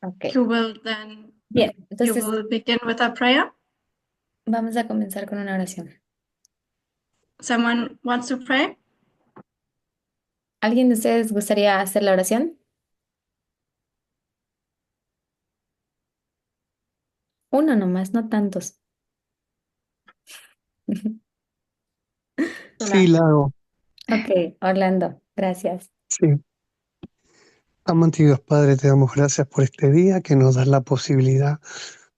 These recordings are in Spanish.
Ok, You will then bien, you entonces will begin with a prayer. vamos a comenzar con una oración. Someone wants to pray? ¿Alguien de ustedes gustaría hacer la oración? Uno nomás, no tantos. Sí, la hago. Ok, Orlando, gracias. Sí. Amante Dios Padre, te damos gracias por este día que nos das la posibilidad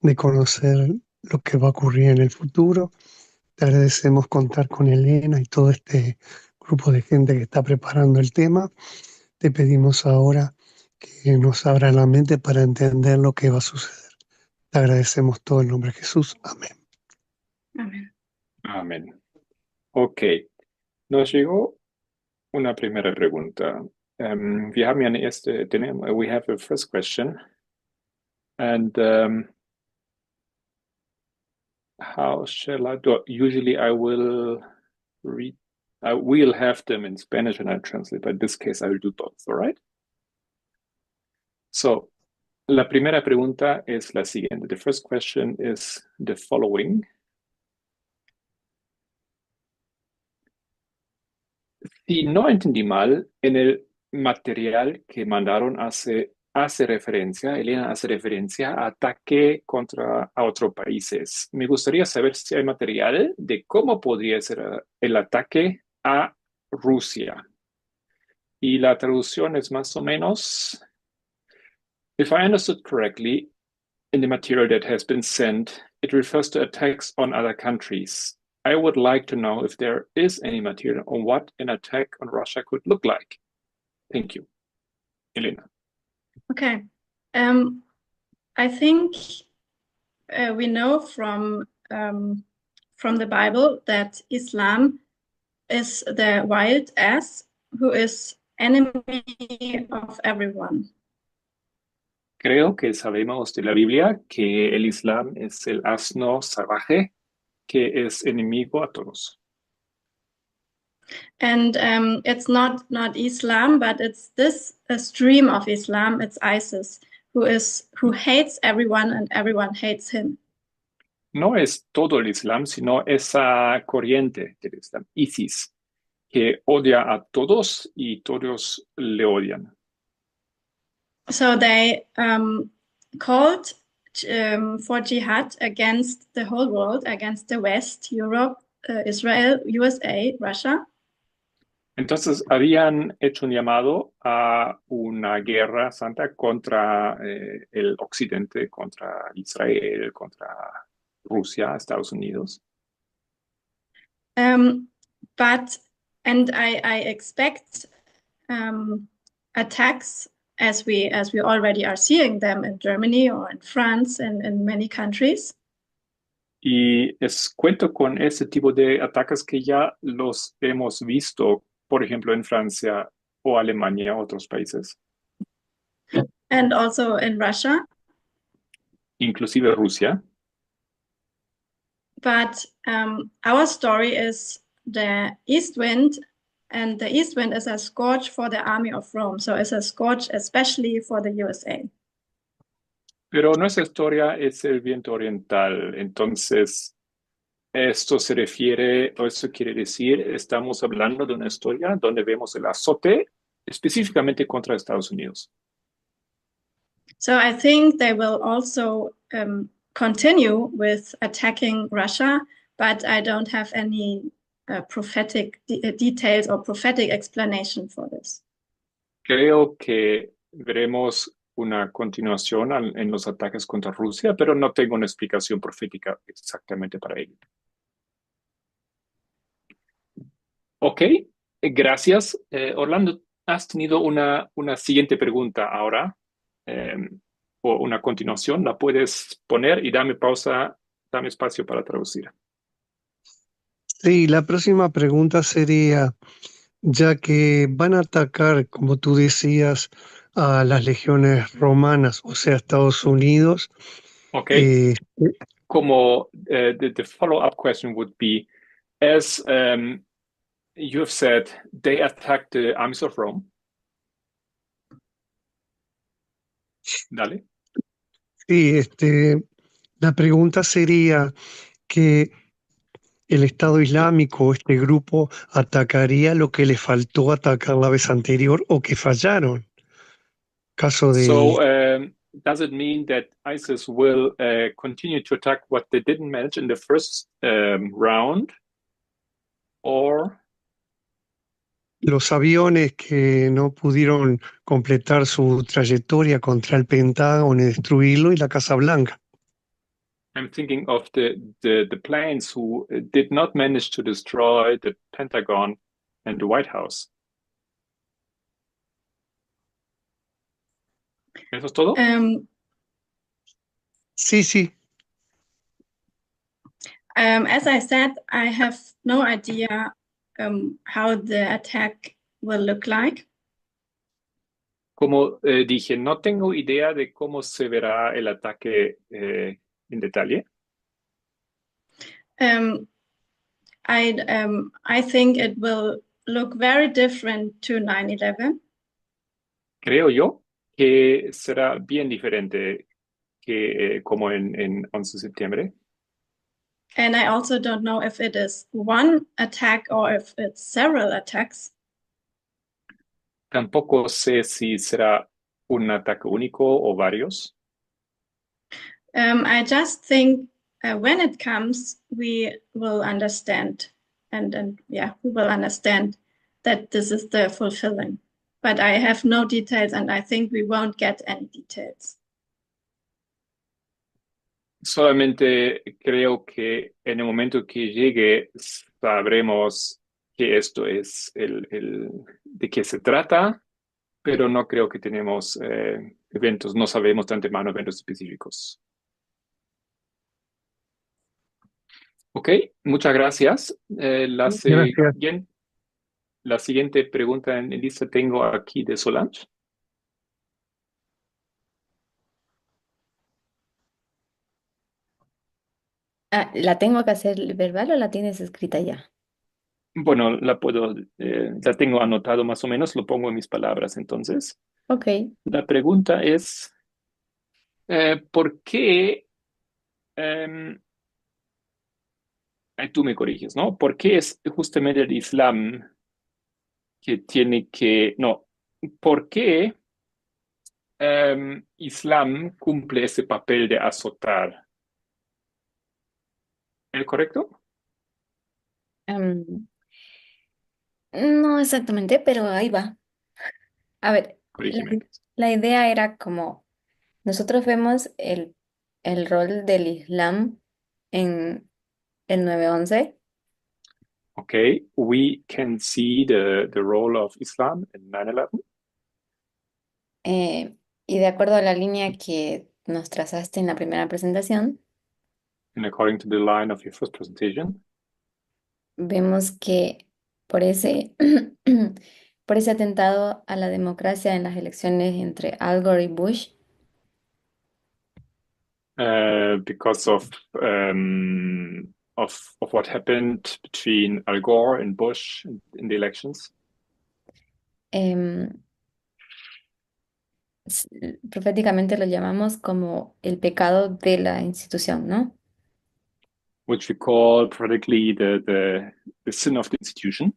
de conocer lo que va a ocurrir en el futuro. Te agradecemos contar con Elena y todo este grupo de gente que está preparando el tema. Te pedimos ahora que nos abra la mente para entender lo que va a suceder. Te agradecemos todo en nombre de Jesús. Amén. Amen. Amén. Ok, nos llegó una primera pregunta. Wir haben ja eine erste, we have a first question. And how shall I do? Usually I will read, I will have them in Spanish and I translate, but in this case I will do both, all right? So, la primera pregunta es la siguiente. The first question is the following. Si no entendí mal, en el material que mandaron hace referencia, Elena hace referencia a ataque contra a otros países. Me gustaría saber si hay material de cómo podría ser el ataque a Rusia. Y la traducción es más o menos, if I understood correctly, in the material that has been sent, it refers to attacks on other countries. I would like to know if there is any material on what an attack on Russia could look like. Thank you. Elena. Okay. I think we know from the Bible that Islam is the wild ass who is enemy of everyone. Creo que sabemos de la Biblia que el Islam es el asno salvaje que es enemigo a todos. And it's not Islam, but it's this a stream of Islam. It's ISIS, who hates everyone and everyone hates him. No es todo el Islam, sino esa corriente del Islam, ISIS, que odia a todos y todos le odian. So they called for jihad against the whole world, against the West, Europe, Israel, USA, Russia. Entonces habían hecho un llamado a una guerra santa contra el occidente, contra Israel, contra Rusia, Estados Unidos. Um, but and I expect attacks as we already are seeing them in Germany or in France and in many countries. Y cuento con ese tipo de ataques que ya los hemos visto, por ejemplo, en Francia o Alemania, otros países, And also in Russia. inclusive Rusia. But our story is the east wind, and the east wind is a scourge for the army of Rome. So it's a scourge especially for the USA. Pero nuestra historia es el viento oriental. Entonces, esto se refiere, o eso quiere decir, estamos hablando de una historia donde vemos el azote específicamente contra Estados Unidos. So I think they will also continue with attacking Russia, but I don't have any prophetic details or prophetic explanation for this. Creo que veremos una continuación en los ataques contra Rusia, pero no tengo una explicación profética exactamente para ello. Ok, gracias. Orlando, has tenido una siguiente pregunta ahora, o una continuación. La puedes poner y dame pausa, dame espacio para traducir. Sí, la próxima pregunta sería, ya que van a atacar, como tú decías, a las legiones romanas, o sea, Estados Unidos, Ok, eh, como the follow-up question would be, as you have said, they attacked the armies of Rome. Dale. Sí, la pregunta sería que el Estado Islámico, este grupo, atacaría lo que le faltó atacar la vez anterior o que fallaron. Caso del, So, does it mean that ISIS will continue to attack what they didn't manage in the first round? Or, los aviones que no pudieron completar su trayectoria contra el Pentágono y destruirlo y la Casa Blanca. I'm thinking of the planes who did not manage to destroy the Pentagon and the White House. ¿Eso es todo? Sí, sí. As I said, I have no idea how the attack will look like. Como dije, no tengo idea de cómo se verá el ataque en detalle. I think it will look very different to 9/11. Creo yo que será bien diferente que como en 11 de septiembre. And I also don't know if it is one attack or if it's several attacks. Tampoco sé si será un ataque único o varios. I just think when it comes, we will understand, and yeah, we will understand that this is the fulfilling. But I have no details, and I think we won't get any details. Solamente creo que en el momento que llegue sabremos que esto es de qué se trata, pero no creo que tenemos eventos, no sabemos de antemano eventos específicos. Ok, muchas gracias. Gracias. La siguiente pregunta en lista tengo aquí de Solange. Ah, ¿la tengo que hacer verbal o la tienes escrita ya? Bueno, la tengo anotado más o menos, lo pongo en mis palabras entonces. Ok. La pregunta es, ¿por qué, em, tú me corriges, ¿no? ¿Por qué es justamente el Islam que no, ¿por qué Islam cumple ese papel de azotar? ¿Es correcto? Em, no exactamente, pero ahí va. A ver, Corrígeme. la idea era como nosotros vemos el rol del Islam en el 9/11. Okay, we can see the role of Islam in 9/11. Y de acuerdo a la línea que nos trazaste en la primera presentación, And according to the line of your first presentation, vemos que por ese, por ese atentado a la democracia en las elecciones entre Al Gore y Bush, because of what happened between Al Gore and Bush in the elections, em, s- proféticamente lo llamamos como el pecado de la institución, ¿no? which we call prophetically the sin of the institution.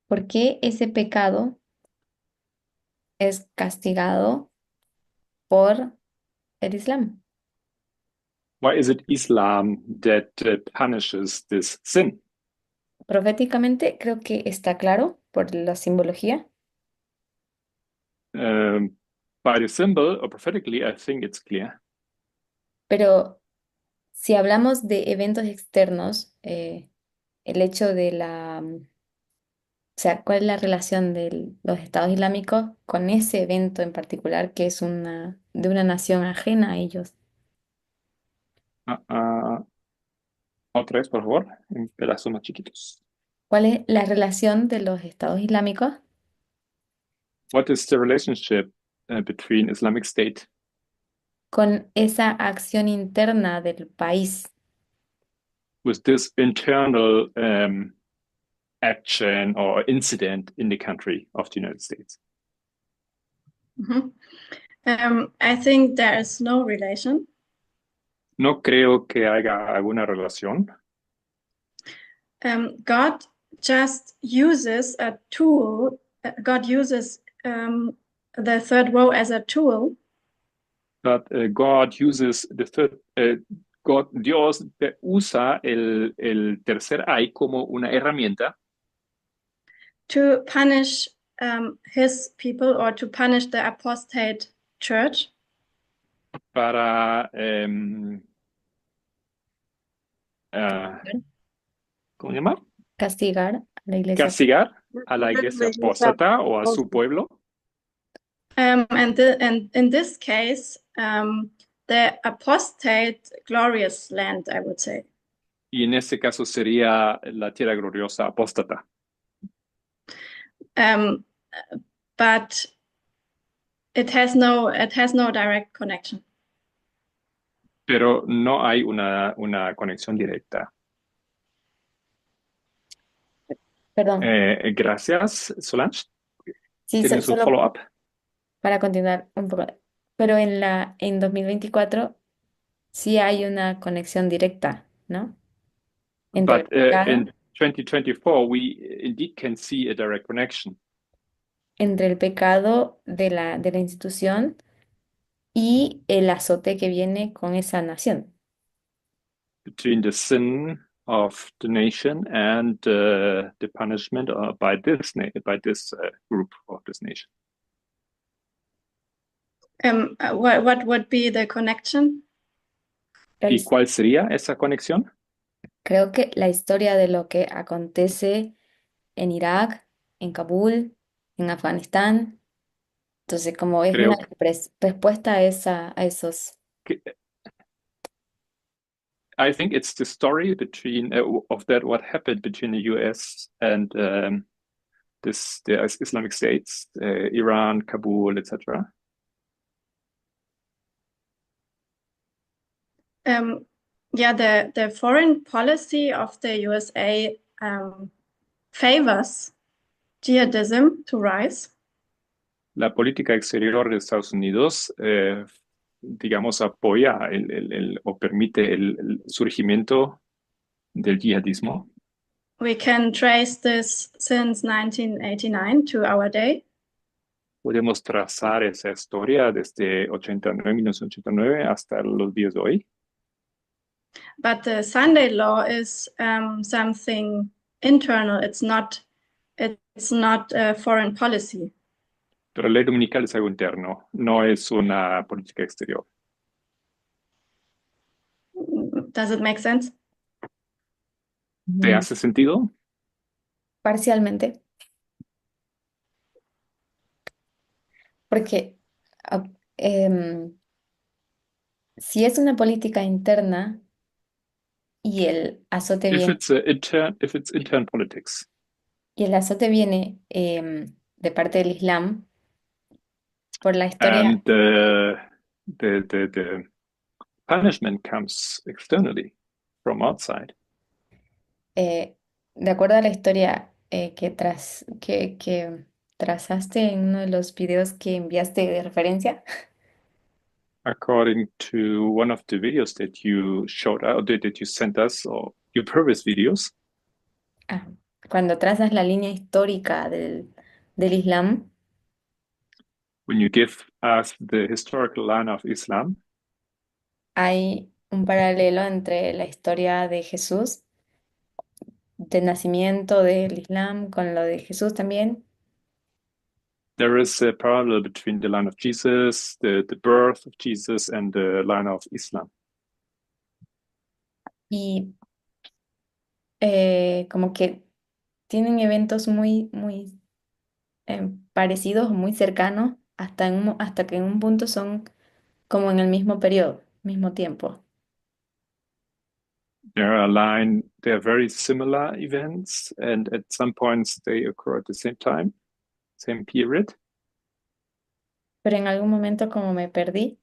¿Por qué ese pecado es castigado por el Islam? Why is it Islam that punishes this sin? Proféticamente creo que está claro por la simbología, By the symbol or prophetically, I think it's clear. pero si hablamos de eventos externos, el hecho de o sea, ¿cuál es la relación de los estados islámicos con ese evento en particular que es de una nación ajena a ellos? Uh, uh, Otra vez, por favor, en pedazos más chiquitos. ¿Cuál es la relación de los estados islámicos What is the relationship between Islamic State con esa acción interna del país? with this internal action or incident in the country of the United States? Mhm. I think there is no relation. No creo que haya alguna relación. God just uses a tool. God uses the third row as a tool But God uses the third, Dios usa el tercer ay como una herramienta to punish his people or to punish the apostate church. para, ¿cómo se llama? Castigar a la iglesia. Castigar a la iglesia apóstata o a su pueblo. And in this case, the apostate glorious land, I would say. Y en este caso sería la tierra gloriosa apóstata. But it has no direct connection. Pero no hay una conexión directa. Perdón. Gracias, Solange. Sí, ¿Tienes un solo follow-up? para continuar un poco. Pero en 2024 sí hay una conexión directa, ¿no? Entre el But pecado, in 2024, we indeed can see a direct connection entre el pecado de la institución y el azote que viene con esa nación. between the sin of the nation and the punishment by this group of this nation. What would be the connection? ¿Y cuál sería esa conexión? Creo que la historia de lo que acontece en Irak, en Kabul, en Afganistán, entonces como es una Creo respuesta a esos. que I think it's the story between of that what happened between the U.S. and the Islamic states, Iran, Kabul, etc. Yeah, the foreign policy of the USA favors jihadism to rise. La política exterior de Estados Unidos, digamos, apoya o permite el surgimiento del yihadismo. We can trace this since 1989 to our day. Podemos trazar esa historia desde 1989 hasta los días de hoy. But the Sunday law is something internal. It's not foreign policy. Pero la ley dominical es algo interno, no es una política exterior. Does it make sense? ¿Te hace sentido? Parcialmente, porque ah, em, si es una política interna y el azote If viene, it's intern politics, de parte del Islam, por la historia, and the punishment comes externally from outside. de acuerdo a la historia que trazaste en uno de los videos que enviaste de referencia, According to one of the videos that you showed out, that you sent us, or your previous videos, ah, cuando trazas la línea histórica del Islam, when you give us the historical line of Islam, hay un paralelo entre la historia de Jesús, del nacimiento del Islam, con lo de Jesús también, there is a parallel between the line of Jesus, the birth of Jesus, and the line of Islam. y como que tienen eventos muy parecidos, muy cercanos, hasta que en un punto son como en el mismo periodo, mismo tiempo. They're very similar events, and at some points they occur at the same time, same period. Pero en algún momento como me perdí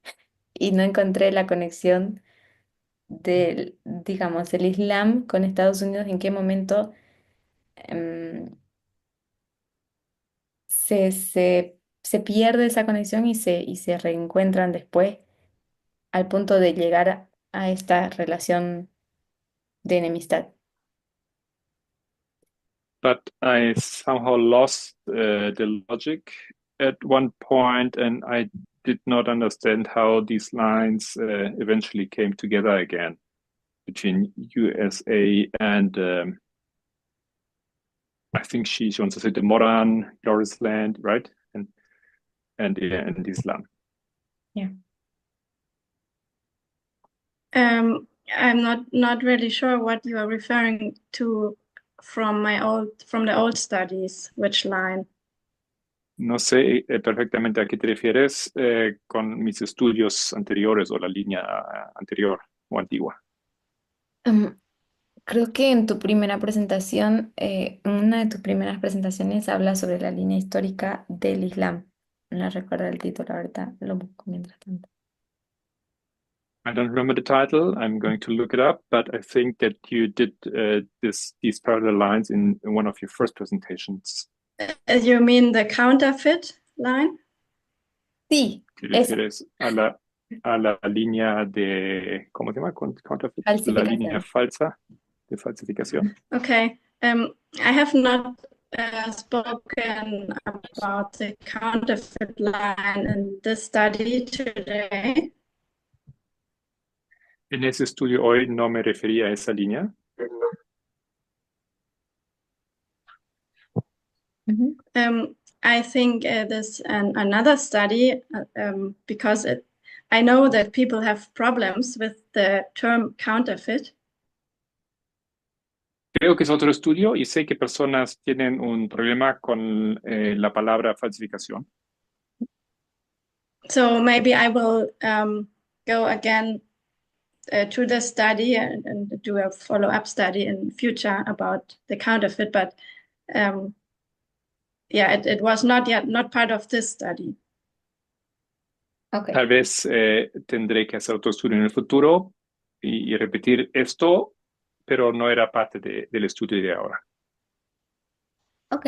y no encontré la conexión digamos, el Islam con Estados Unidos, en qué momento em, se se pierde esa conexión y se reencuentran después al punto de llegar a esta relación de enemistad. But I somehow lost the logic at one point, and I did not understand how these lines eventually came together again between USA and I think she wants to say the modern Yoris land, right? And Islam. Yeah. I'm not really sure what you are referring to from the old studies, which line? No sé perfectamente a qué te refieres con mis estudios anteriores o la línea anterior o antigua. Creo que en tu primera presentación, en una de tus primeras presentaciones habla sobre la línea histórica del Islam. No recuerdo el título, ahorita lo busco mientras tanto. I don't remember the title. I'm going to look it up, but I think that you did these parallel lines in one of your first presentations. You mean the counterfeit line? Sí, ¿Te esa refieres a la línea de, ¿cómo se llama? Counterfeit, la línea falsificación. falsa de falsificación. Okay. I have not spoken about the counterfeit line in this study today. En ese estudio hoy no me refería a esa línea. Ujú. I think there's another study because I know that people have problems with the term counterfeit. Creo que es otro estudio y sé que personas tienen un problema con la palabra falsificación. So maybe I will go again to the study and do a follow-up study in future about the counterfeit, but yeah, it was not part of this study. Ok, Tal vez tendré que hacer otro estudio en el futuro y repetir esto, pero no era parte del estudio de ahora. ok,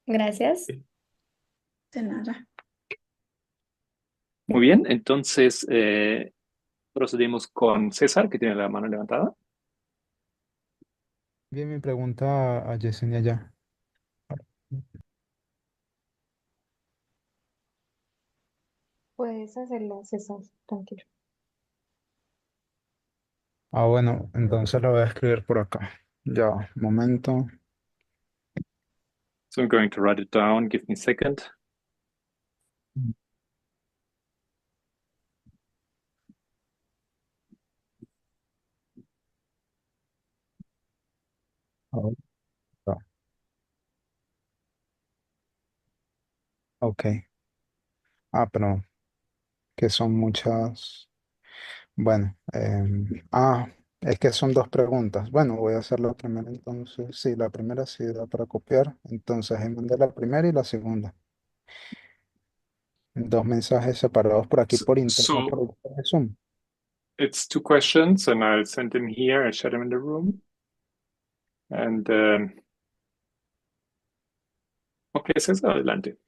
gracias. De nada. Muy bien, entonces procedemos con César, que tiene la mano levantada. Bien, mi pregunta a Yesenia ya. Puedes hacerlo, César, tranquilo. Ah, bueno, entonces lo voy a escribir por acá. Ya, un momento. So I'm going to write it down. Give me a second. Ah, ya. Ok. Ah, pero que son muchas. Bueno, es que son dos preguntas. Bueno, voy a hacer la primera entonces. Sí, la primera sí da para copiar. Entonces, ahí mandé la primera y la segunda. Dos mensajes separados por aquí por internet, por So el chat de Zoom. it's two questions, and I'll send them here. I share them in the room. And ok, César, adelante.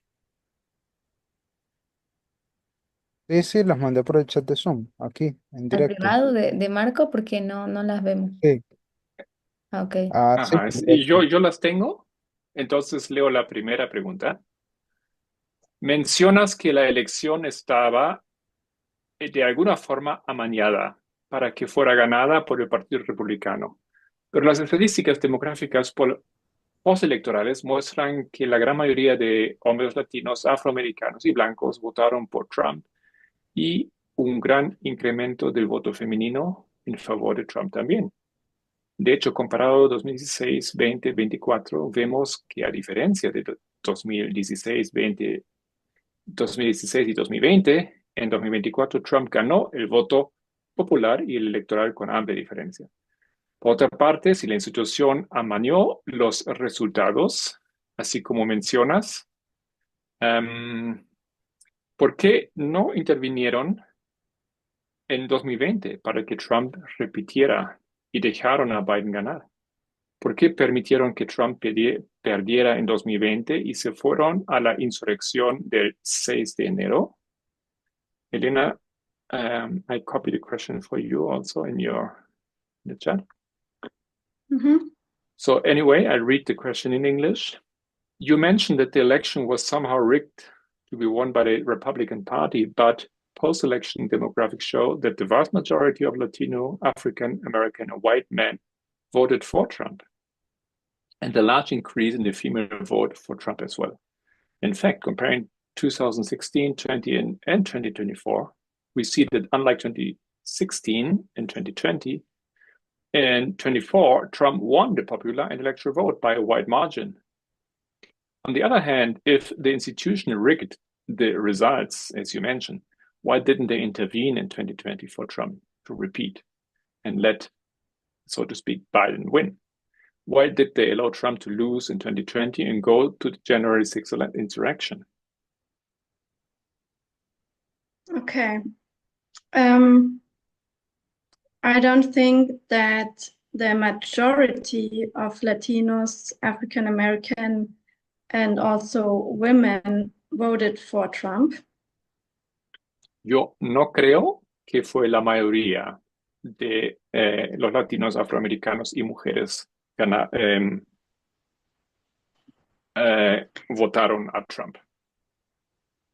Sí, sí, las mandé por el chat de Zoom, aquí, en Al directo. privado de Marco porque no las vemos. Sí. Ah, ok. Ah, sí, Ajá, en y directo. yo las tengo. Entonces leo la primera pregunta. Mencionas que la elección estaba de alguna forma amañada para que fuera ganada por el Partido Republicano. Pero las estadísticas demográficas postelectorales muestran que la gran mayoría de hombres latinos, afroamericanos y blancos votaron por Trump y un gran incremento del voto femenino en favor de Trump también. De hecho, comparado 2016, 20, 24, vemos que a diferencia de 2016, 20, 2016 y 2020, en 2024 Trump ganó el voto popular y el electoral con amplia diferencia. Por otra parte, si la institución amañó los resultados, así como mencionas, ¿por qué no intervinieron en 2020 para que Trump repitiera y dejaron a Biden ganar? ¿Por qué permitieron que Trump perdiera en 2020 y se fueron a la insurrección del 6 de enero? Elena, I copied the question for you also in the chat. Mhm. So anyway, I'll read the question in English. You mentioned that the election was somehow rigged to be won by the Republican Party, but post-election demographics show that the vast majority of Latino, African American, and white men voted for Trump, and a large increase in the female vote for Trump as well. In fact, comparing 2016, 20, and 2024, we see that unlike 2016 and 2020, in 24, Trump won the popular and electoral vote by a wide margin. On the other hand, if the institution rigged the results, as you mentioned, why didn't they intervene in 2020 for Trump to repeat and let, so to speak, Biden win? Why did they allow Trump to lose in 2020 and go to the January 6th insurrection? Okay. I don't think that the majority of Latinos, African American, and also women voted for Trump. Yo no creo que fue la mayoría de los latinos, afroamericanos y mujeres votaron a Trump.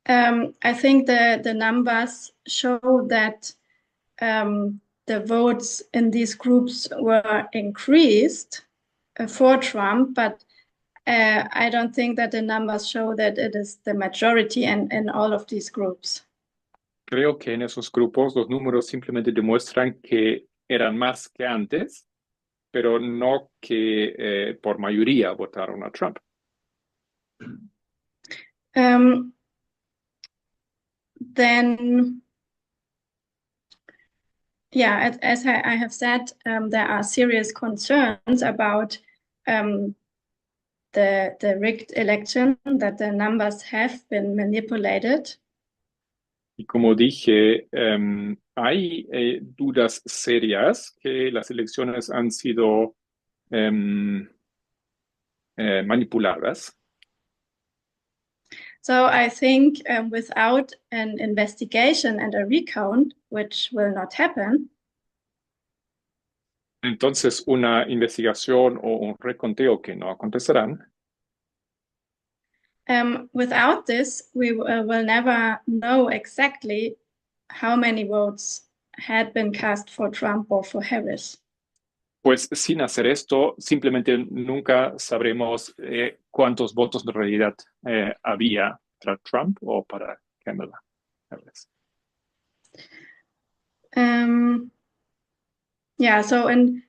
I think the numbers show that the votes in these groups were increased for Trump, but I don't think that the numbers show that it is the majority in all of these groups. Creo que en esos grupos los números simplemente demuestran que eran más que antes, pero no que por mayoría votaron a Trump. Then, yeah, as I have said, there are serious concerns about the rigged election, that the numbers have been manipulated. Y como dije, hay dudas serias que las elecciones han sido manipuladas. So I think without an investigation and a recount, which will not happen, Entonces, una investigación o un reconteo que no acontecerán, without this, we will never know exactly how many votes had been cast for Trump or for Harris. pues sin hacer esto, simplemente nunca sabremos cuántos votos en realidad había para Trump o para Kamala Harris. Yeah, so in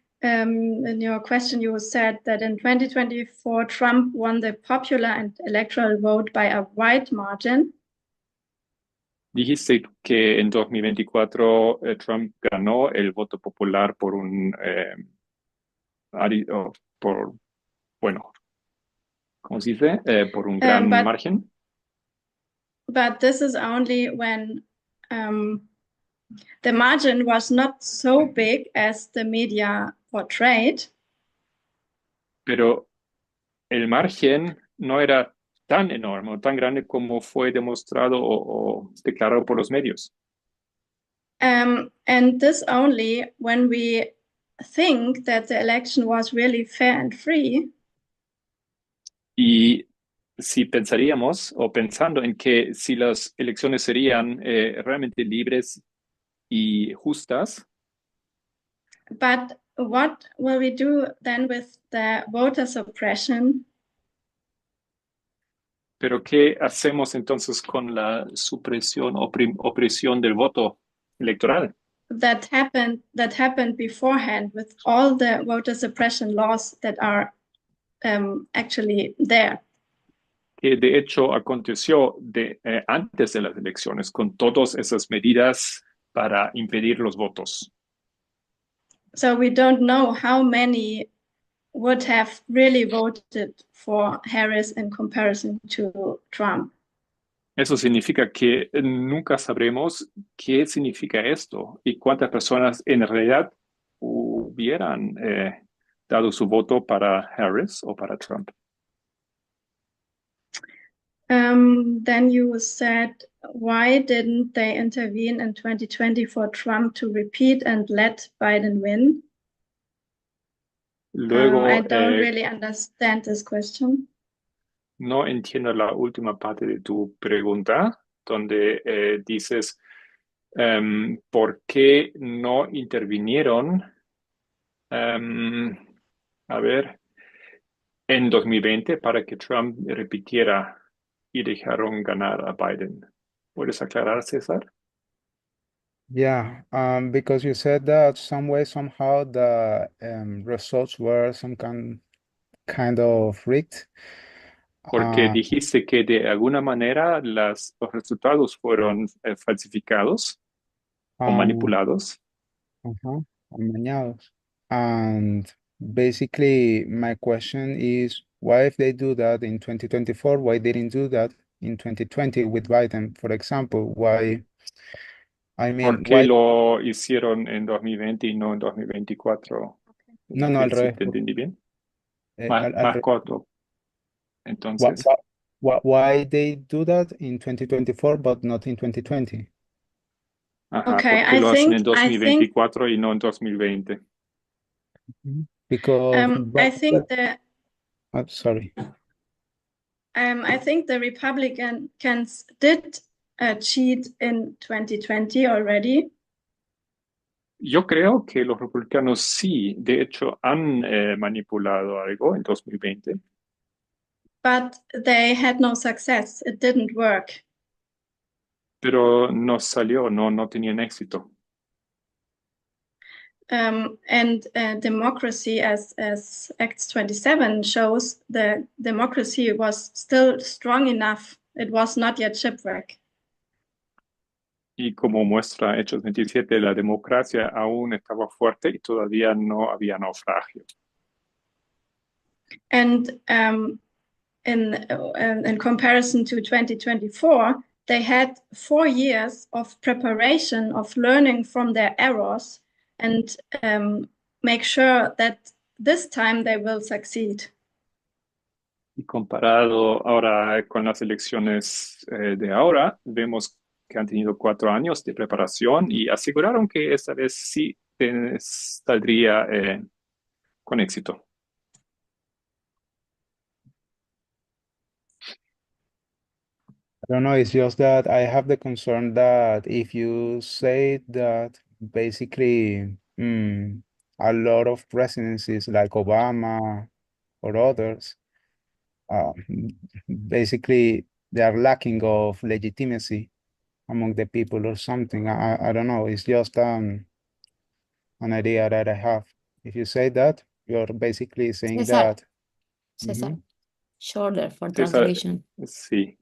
your question, you said that in 2024, Trump won the popular and electoral vote by a wide margin. Dijiste que en 2024 Trump ganó el voto popular por bueno, ¿cómo se dice? Por un gran margen. But this is only when the margin was not so big as the media portrayed. Pero el margen no era tan enorme o tan grande como fue demostrado o declarado por los medios. And this only when we think that the election was really fair and free. Y si pensaríamos o pensando en que si las elecciones serían realmente libres y justas. But what will we do then with the voter suppression? Pero ¿qué hacemos entonces con la supresión o opresión del voto electoral? That happened beforehand with all the voter suppression laws that are actually there. Que de hecho aconteció antes de las elecciones con todas esas medidas para impedir los votos. So we don't know how many would have really voted for Harris in comparison to Trump. Eso significa que nunca sabremos qué significa esto y cuántas personas en realidad hubieran dado su voto para Harris o para Trump? Then you said, why didn't they intervene in 2020 for Trump to repeat and let Biden win? Luego, I don't really understand this question. no entiendo la última parte de tu pregunta, donde dices, ¿por qué no intervinieron, a ver, en 2020 para que Trump repitiera y dejaron ganar a Biden? ¿Puedes aclarar, César? Yeah, because you said that some way, somehow, the results were some kind of rigged. Porque dijiste que de alguna manera los resultados fueron falsificados o manipulados. Amañados. And basically, my question is, why if they do that in 2024, why they didn't do that in 2020 with Biden, for example? Why, I mean, ¿Por qué why? lo hicieron en 2020 y no en 2024? No, no, al ¿Sí revés. te entendí bien? Al Más revés. corto. Entonces, Why they do that in 2024 but not in 2020? ajá, Okay, ¿por qué I lo hacen think en 2024 y no en 2020? Because I think the sorry. I think the Republicans did cheat in 2020 already, Yo creo que los republicanos sí, de hecho, han manipulado algo en 2020, but they had no success. It didn't work. pero no salió, no tenían éxito. And democracy, as Acts 27 shows, the democracy was still strong enough. It was not yet shipwreck. Y como muestra Hechos 27, la democracia aún estaba fuerte y todavía no había naufragio. And in comparison to 2024, they had 4 years of preparation, of learning from their errors, and make sure that this time they will succeed. Y comparado ahora con las elecciones de ahora, vemos que han tenido 4 años de preparación y aseguraron que esta vez sí saldría con éxito. I don't know, it's just that I have the concern that if you say that basically a lot of presidencies like Obama or others, uh, basically they are lacking of legitimacy among the people or something. I don't know, it's just an idea that I have. If you say that, you're basically saying César, that. César, shorter for César, translation. sí.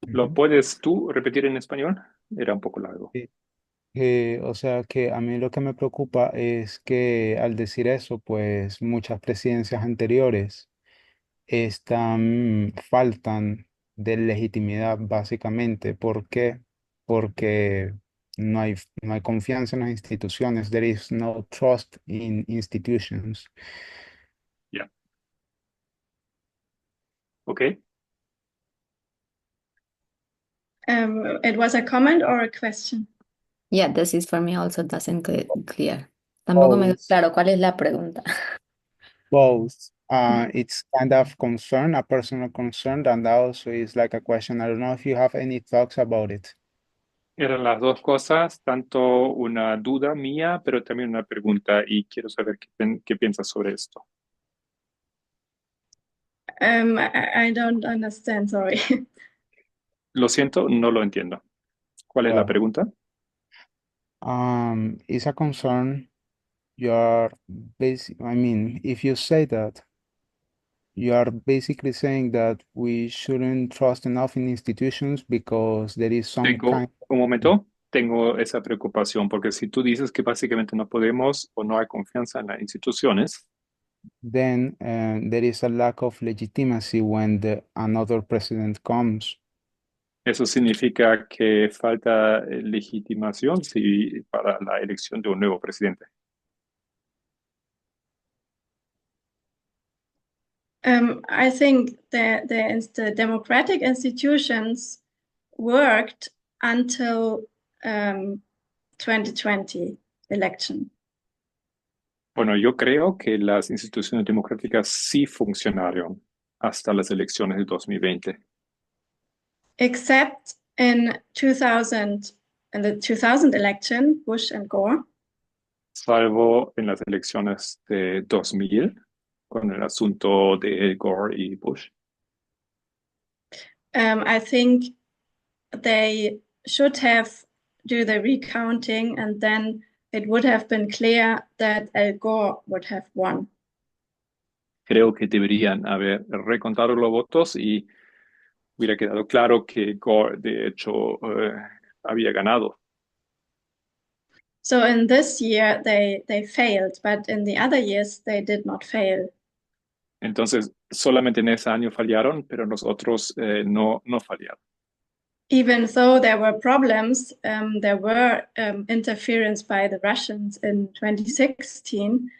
¿Lo puedes tú repetir en español? Era un poco largo. O sea que a mí lo que me preocupa es que al decir eso, pues muchas presidencias anteriores faltan de legitimidad básicamente. ¿Por qué? Porque no hay confianza en las instituciones. There is no trust in institutions. Ya. Ok. It was a comment or a question? Yeah, this is for me also doesn't clear. Tampoco me quedó Both. claro cuál es la pregunta. Both. It's kind of concern, a personal concern, and also is like a question. I don't know if you have any thoughts about it. Eran las dos cosas, tanto una duda mía, pero también una pregunta, y quiero saber qué piensas sobre esto. I don't understand, sorry. Lo siento, no lo entiendo. ¿Cuál es la Well, pregunta? it's a concern. You are I mean, if you say that, you are basically saying that we shouldn't trust enough in institutions because there is some kind. Un momento, tengo esa preocupación, porque si tú dices que básicamente no podemos o no hay confianza en las instituciones, Then there is a lack of legitimacy when another president comes. eso significa que falta legitimación para la elección de un nuevo presidente. I think the democratic institutions worked until 2020 election, Bueno, yo creo que las instituciones democráticas sí funcionaron hasta las elecciones de 2020, except in the 2000 election, Bush and Gore. salvo en las elecciones de 2000 con el asunto de Gore y Bush. I think they should have do the recounting, and then it would have been clear that Al Gore would have won. Creo que deberían haber recontado los votos y hubiera quedado claro que Gore, de hecho, había ganado. So in this year they failed, but in the other years they did not fail. Entonces, solamente en ese año fallaron, pero los otros no fallaron. Even though there were problems, there were interference by the Russians in 2016.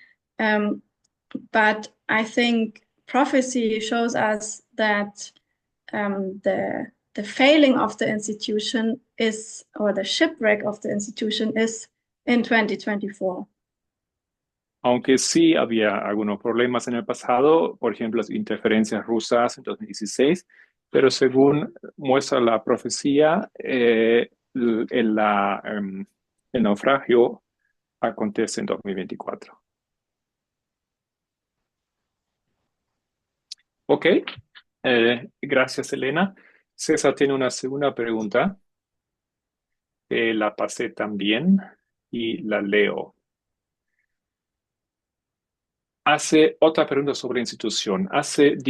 But I think prophecy shows us that the failing of the institution is, or the shipwreck of the institution is in 2024. Aunque sí había algunos problemas en el pasado, por ejemplo, las interferencias rusas en 2016, pero según muestra la profecía, el naufragio acontece en 2024. Ok, gracias, Elena. César tiene una segunda pregunta. La pasé también y la leo. Hace otra pregunta sobre la institución. Haces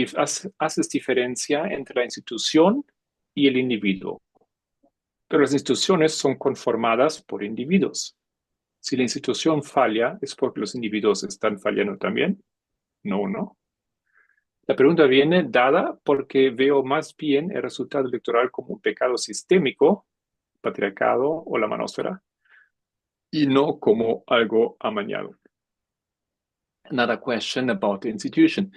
diferencia entre la institución y el individuo, pero las instituciones son conformadas por individuos. Si la institución falla, ¿es porque los individuos están fallando también? No. La pregunta viene dada porque veo más bien el resultado electoral como un pecado sistémico, patriarcado o la manósfera, y no como algo amañado. Another question about the institution.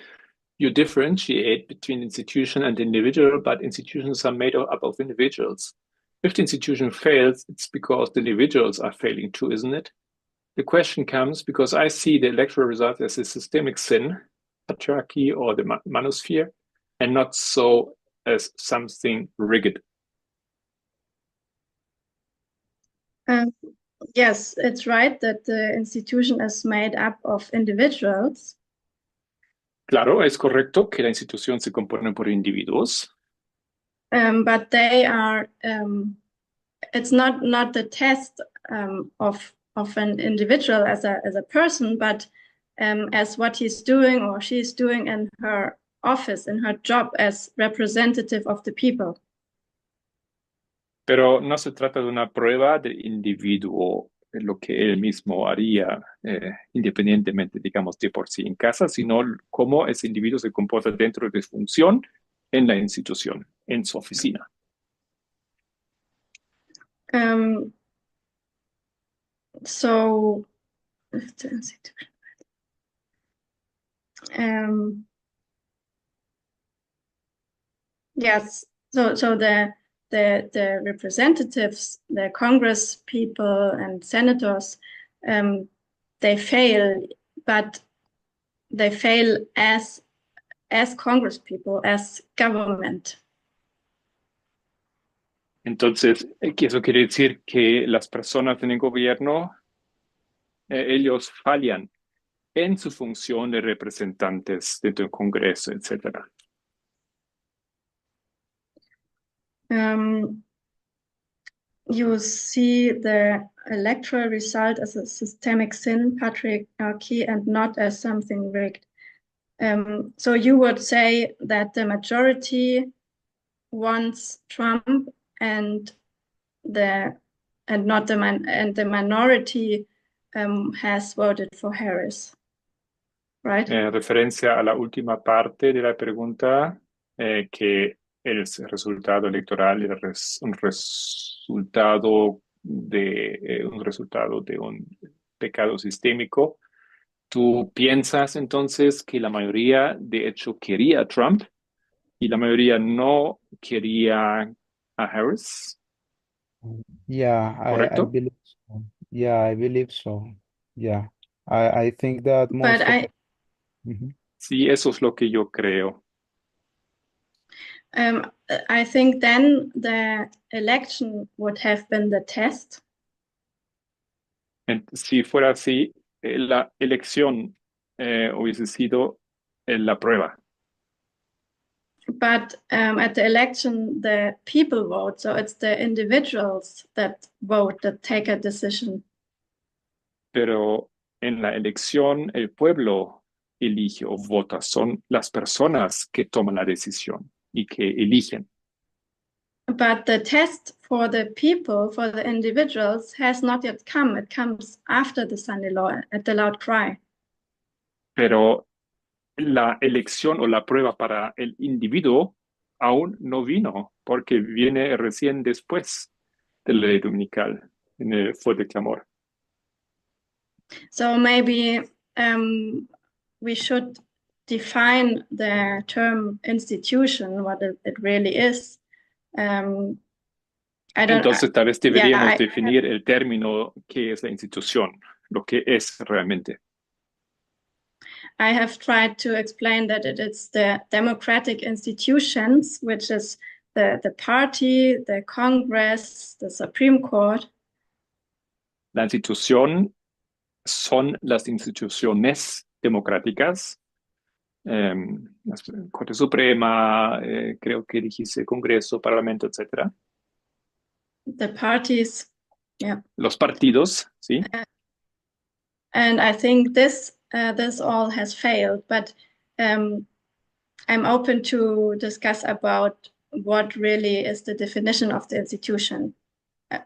You differentiate between institution and individual, but institutions are made up of individuals. If the institution fails, it's because the individuals are failing too, isn't it? The question comes because I see the electoral result as a systemic sin, patriarchy or the manosphere, and not so as something rigged. Yes, it's right that the institution is made up of individuals. Claro, es correcto que la institución se compone por individuos. But they are, it's not the test of an individual as a person, but as what he's doing or she's doing in her office, in her job as representative of the people. Pero no se trata de una prueba del individuo, de lo que él mismo haría independientemente, digamos, de por sí en casa, sino cómo ese individuo se comporta dentro de su función en la institución, en su oficina. So, yes, so the representatives, the Congress people and senators, they fail, but they fail as Congress people, as government. Entonces, eso quiere decir que las personas en el gobierno, ellos fallan en su función de representantes dentro del Congreso, etc. You see the electoral result as a systemic sin, patriarchy, and not as something rigged. So you would say that the majority wants Trump and the minority has voted for Harris, right? Referencia a la última parte de la pregunta, que el resultado electoral era un resultado de un pecado sistémico, ¿Tú piensas entonces que la mayoría de hecho quería a Trump y la mayoría no quería a Harris? Yeah, I ¿Correcto? believe so. Yeah, I believe so. Yeah. I think that But most of Mhm. Sí, eso es lo que yo creo. I think then the election would have been the test. Si fuera así, la elección hubiese sido la prueba. But at the election, the people vote. So it's the individuals that vote, that take a decision. Pero en la elección el pueblo elige o vota, son las personas que toman la decisión y que eligen. But the test for the people, for the individuals, has not yet come. It comes after the Sunday law, at the loud cry. Pero la elección o la prueba para el individuo aún no vino, porque viene recién después de la ley dominical, en el fuerte clamor. So maybe we should define the term institution, what it really is. I don't. Entonces, tal vez deberíamos Yeah, definir el término que es la institución, lo que es realmente. I have tried to explain that it is the democratic institutions, which is the party, the Congress, the Supreme Court. La institución son las instituciones democráticas, la Corte Suprema, creo que dijiste Congreso, Parlamento, etcétera. The parties, yeah. Los partidos, ¿sí? And I think this all has failed, but I'm open to discuss about what really is the definition of the institution.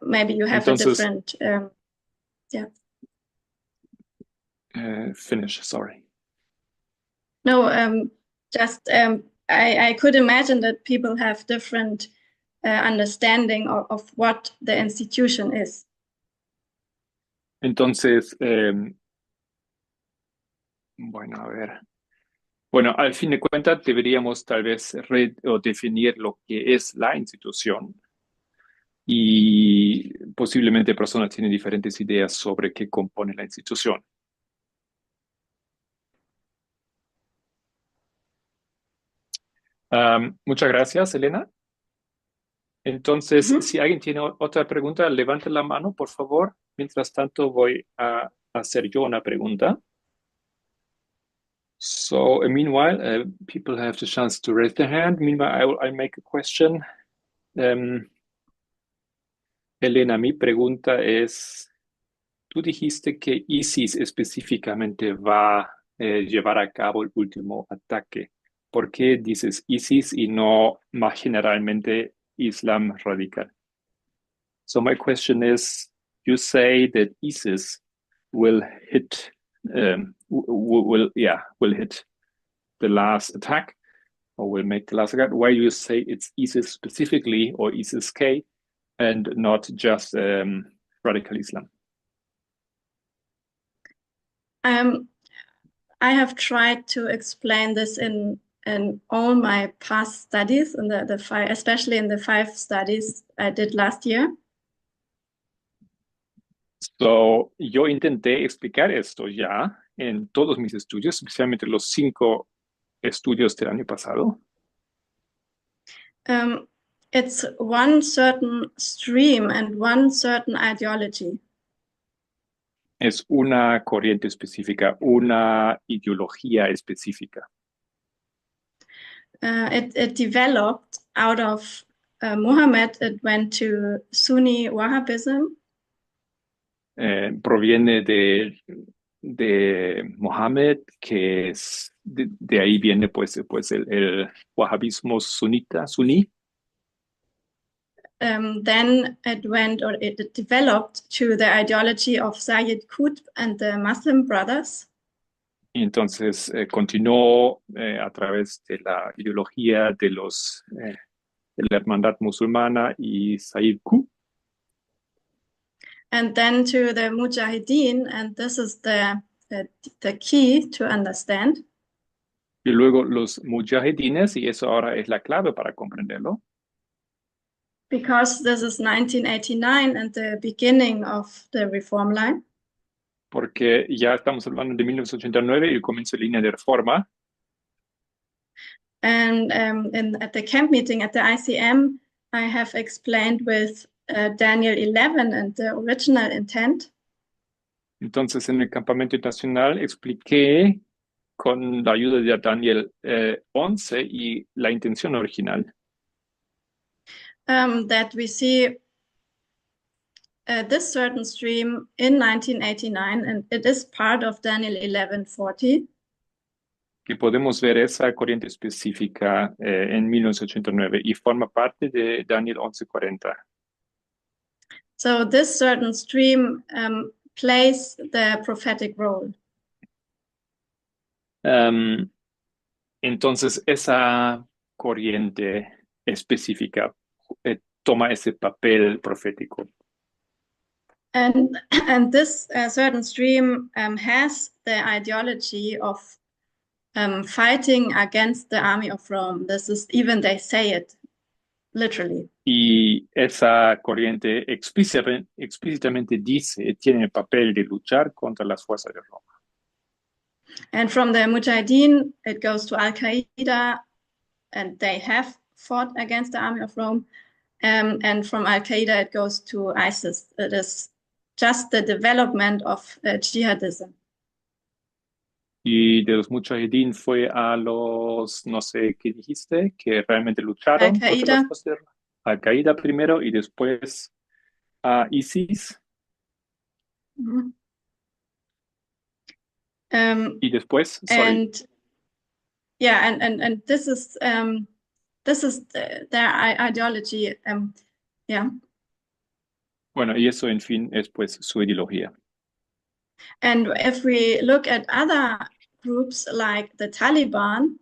Maybe you have Entonces, a different, yeah. Finish, sorry. No, just I could imagine that people have different understanding of what the institution is. Entonces, bueno, a ver. Bueno, al fin de cuentas deberíamos tal vez o definir lo que es la institución y posiblemente personas tienen diferentes ideas sobre qué compone la institución. Muchas gracias, Elena. Entonces, si alguien tiene otra pregunta, levante la mano, por favor. Mientras tanto, voy a hacer yo una pregunta. So, meanwhile, people have the chance to raise their hand. Meanwhile, I'll make a question. Elena, mi pregunta es, tú dijiste que ISIS específicamente va a llevar a cabo el último ataque. ¿Por qué dices ISIS y no más generalmente Islam radical? So my question is, you say that ISIS will hit, will hit the last attack, or will make the last attack. Why do you say it's ISIS specifically or ISIS-K and not just radical Islam? I have tried to explain this in all my past studies, in the five, especially in the 5 studies I did last year. So, yo intenté explicar esto ya en todos mis estudios, especialmente los 5 estudios del año pasado. It's one certain stream and one certain ideology. Es una corriente específica, una ideología específica. It developed out of Muhammad. It went to Sunni Wahhabism. Proviene de Mohammed, que es de ahí viene pues el wahhabismo sunita, suní. Then it developed to the ideology of Sayyid Qutb and the Muslim Brothers. Y entonces continuó a través de la ideología de la hermandad musulmana y Sayyid Qutb. And then to the Mujahideen, and this is the the key to understand. Y luego los mujahidines, y eso ahora es la clave para comprenderlo, Because this is 1989 and the beginning of the reform line. porque ya estamos hablando de 1989 y el comienzo de línea de reforma. And at the camp meeting at the ICM, I have explained with Daniel 11 and the original intent. Entonces, en el campamento internacional expliqué con la ayuda de Daniel 11 y la intención original, That we see this certain stream in 1989, and it is part of Daniel 11:40. que podemos ver esa corriente específica en 1989 y forma parte de Daniel 11:40. So this certain stream plays the prophetic role. Entonces, esa corriente específica toma ese papel profético. And this certain stream has the ideology of fighting against the army of Rome. This is even they say it literally. Y esa corriente explícitamente dice, tiene el papel de luchar contra las fuerzas de Roma. And from the Mujahideen, it goes to Al-Qaeda, and they have fought against the army of Rome. And from Al-Qaeda, it goes to ISIS. It is just the development of jihadism. Y de los mujahideen fue a los, no sé qué dijiste, que realmente lucharon contra las Al-Qaeda. fuerzas de Roma. Al-Qaeda primero y después a ISIS. Mhm. Y después, sorry, And yeah, and this is their ideology. Yeah, bueno, y eso en fin es pues su ideología. and if we look at other groups like the Taliban,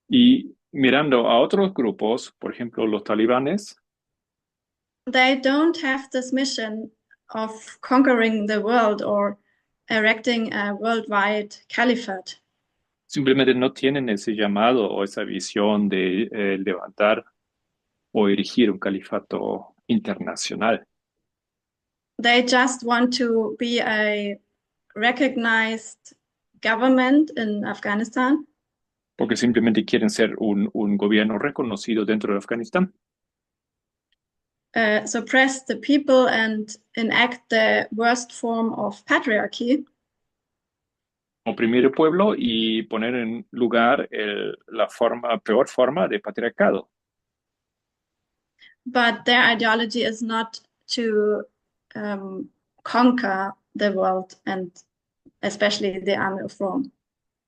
Y mirando a otros grupos, por ejemplo, los talibanes, they don't have this mission of conquering the world or erecting a worldwide caliphate. simplemente no tienen ese llamado o esa visión de levantar o erigir un califato internacional. They just want to be a recognized government in Afghanistan. Porque simplemente quieren ser un gobierno reconocido dentro de Afganistán. Suppress the people and enact the worst form of patriarchy. Oprimir el pueblo y poner en lugar la peor forma de patriarcado. But their ideology is not to conquer the world and especially the army of Rome.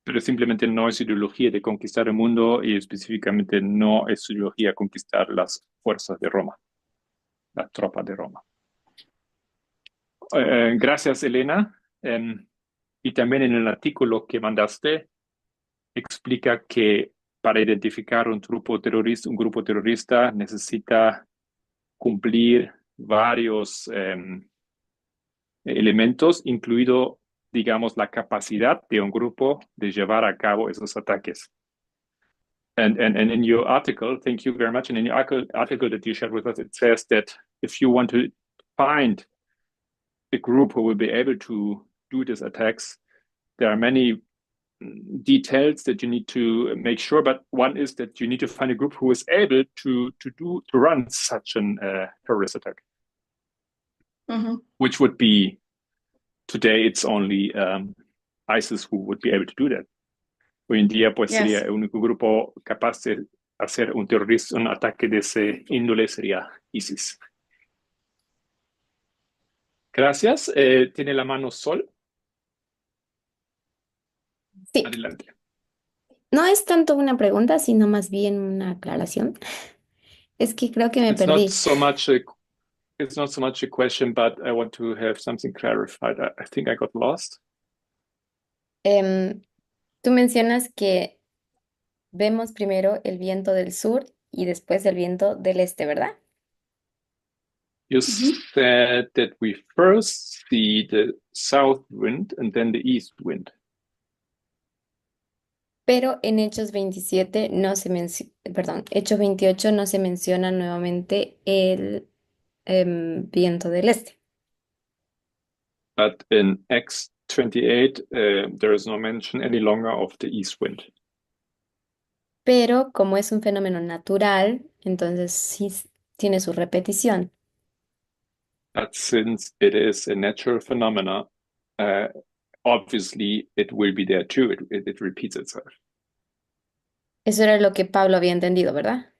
Pero simplemente no es ideología de conquistar el mundo y específicamente no es ideología conquistar las fuerzas de Roma, las tropas de Roma. Gracias, Elena. Y también en el artículo que mandaste explica que para identificar un grupo terrorista necesita cumplir varios elementos, incluido, digamos, la capacidad de un grupo de llevar a cabo esos ataques. And in your article, thank you very much. And in your article that you shared with us, it says that if you want to find a group who will be able to do these attacks, there are many details that you need to make sure. But one is that you need to find a group who is able to run such an terrorist attack, which would be today it's only ISIS who would be able to do that. Hoy en día, pues, Yes. sería el único grupo capaz de hacer un ataque de ese índole sería ISIS. Gracias. Tiene la mano Sol. Sí, Adelante. no es tanto una pregunta, sino más bien una aclaración. Es que creo que me It's not perdí. so much a question, but I want to have something clarified. I think I got lost. Tú mencionas que vemos primero el viento del sur y después el viento del este, ¿verdad? You said that we first see the south wind and then the east wind. Pero en Hechos 27 no se perdón, Hechos 28 no se menciona nuevamente el viento del este. But in Acts 28, there is no mention any longer of the east wind. Pero como es un fenómeno natural, entonces sí tiene su repetición. But since it is a natural phenomena, obviously it will be there too. It repeats itself. Eso era lo que Pablo había entendido, ¿verdad?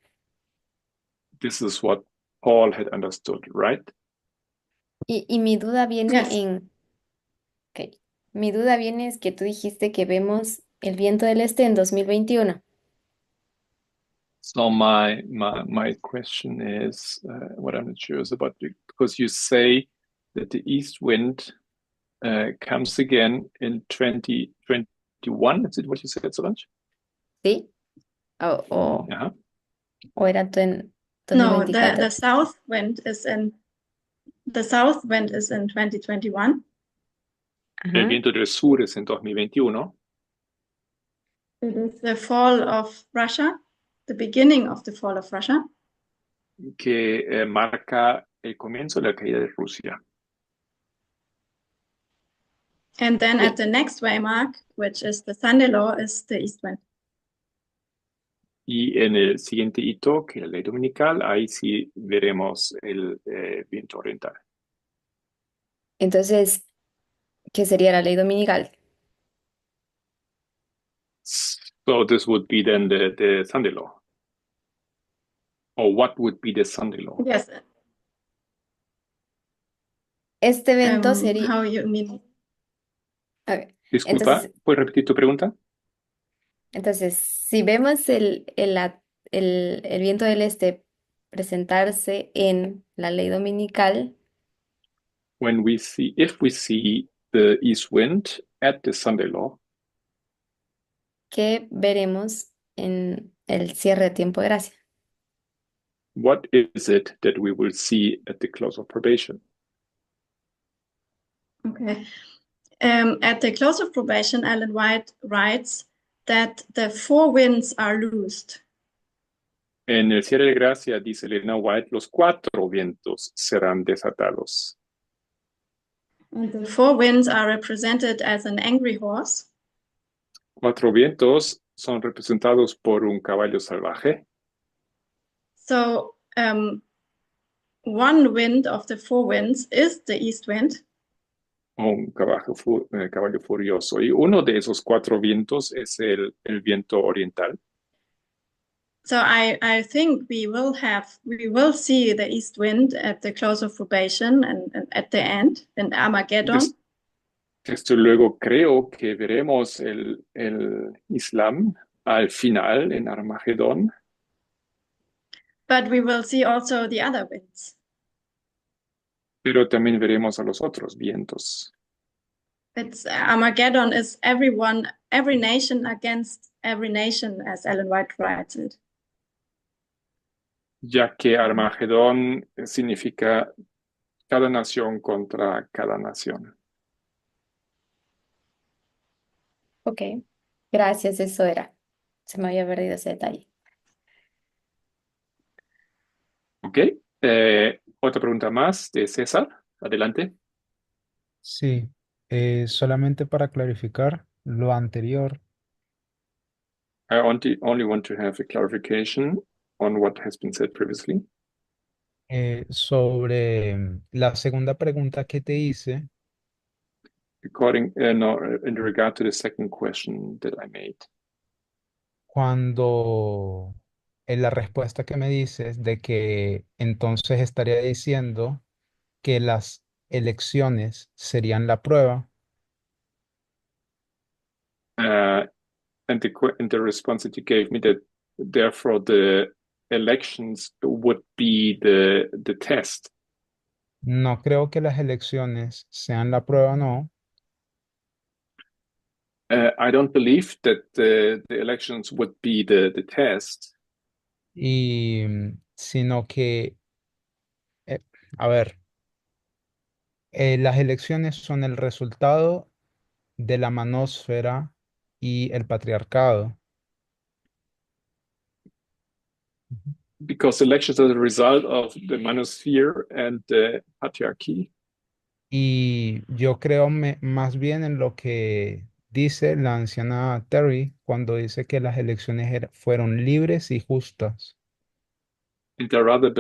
This is what Paul had understood, right? Y mi duda viene Yes. ok, mi duda viene es que tú dijiste que vemos el viento del este en 2021. So my question is, what I'm not sure is about, because you say that the east wind comes again in 2021. Is it what you said, Solange? ¿Sí? O Yeah. era en No, 2024. the south wind is in 2021. El Ajá. viento del sur es en 2021. It is the fall of Russia, the beginning of the fall of Russia. Que marca el comienzo de la caída de Rusia. And then Sí. at the next waymark, which is the Sunday law, is the east wind. Y en el siguiente hito, que es la ley dominical, ahí sí veremos el viento oriental. Entonces, ¿qué sería la ley dominical? So this would be then the Sunday law. Or what would be the Sunday law? Yes. Este evento sería... How you mean? Ok, Disculpa, ¿puedes repetir tu pregunta? entonces, si vemos el viento del este presentarse en la ley dominical, If we see the east wind at the Sunday law, ¿qué veremos en el cierre de tiempo de gracia? what is it that we will see at the close of probation? Okay. At the close of probation, Ellen White writes that the four winds are loosed. En el cierre de gracia, dice Elena White, los cuatro vientos serán desatados. And the four winds are represented as an angry horse. Cuatro vientos son representados por un caballo salvaje. So one wind of the four winds is the east wind. Un caballo furioso. Y uno de esos cuatro vientos es el viento oriental. So I think we will see the east wind at the close of probation and at the end in Armageddon. Desde luego creo que veremos el Islam al final en Armagedón. But we will see also the other winds. Pero también veremos a los otros vientos. It's Armageddon is every nation against every nation, as Ellen White writes it. Ya que Armagedón significa cada nación contra cada nación. Ok, gracias, eso era. Se me había perdido ese detalle. Ok, otra pregunta más de César. Adelante. Sí, solamente para clarificar lo anterior, I only want to have a clarification on what has been said previously. sobre la segunda pregunta que te hice, In regard to the second question that I made. cuando en la respuesta que me dices de que entonces estaría diciendo que las elecciones serían la prueba, And the response that you gave me that therefore the elections would be the test. no creo que las elecciones sean la prueba, no, I don't believe that the elections would be the test. y sino que A ver, las elecciones son el resultado de la manósfera y el patriarcado. Ujú. Because elections are the result of the manosphere and the patriarchy. Y yo creo más bien en lo que dice la anciana Terry cuando dice que las elecciones fueron libres y justas. And they're rather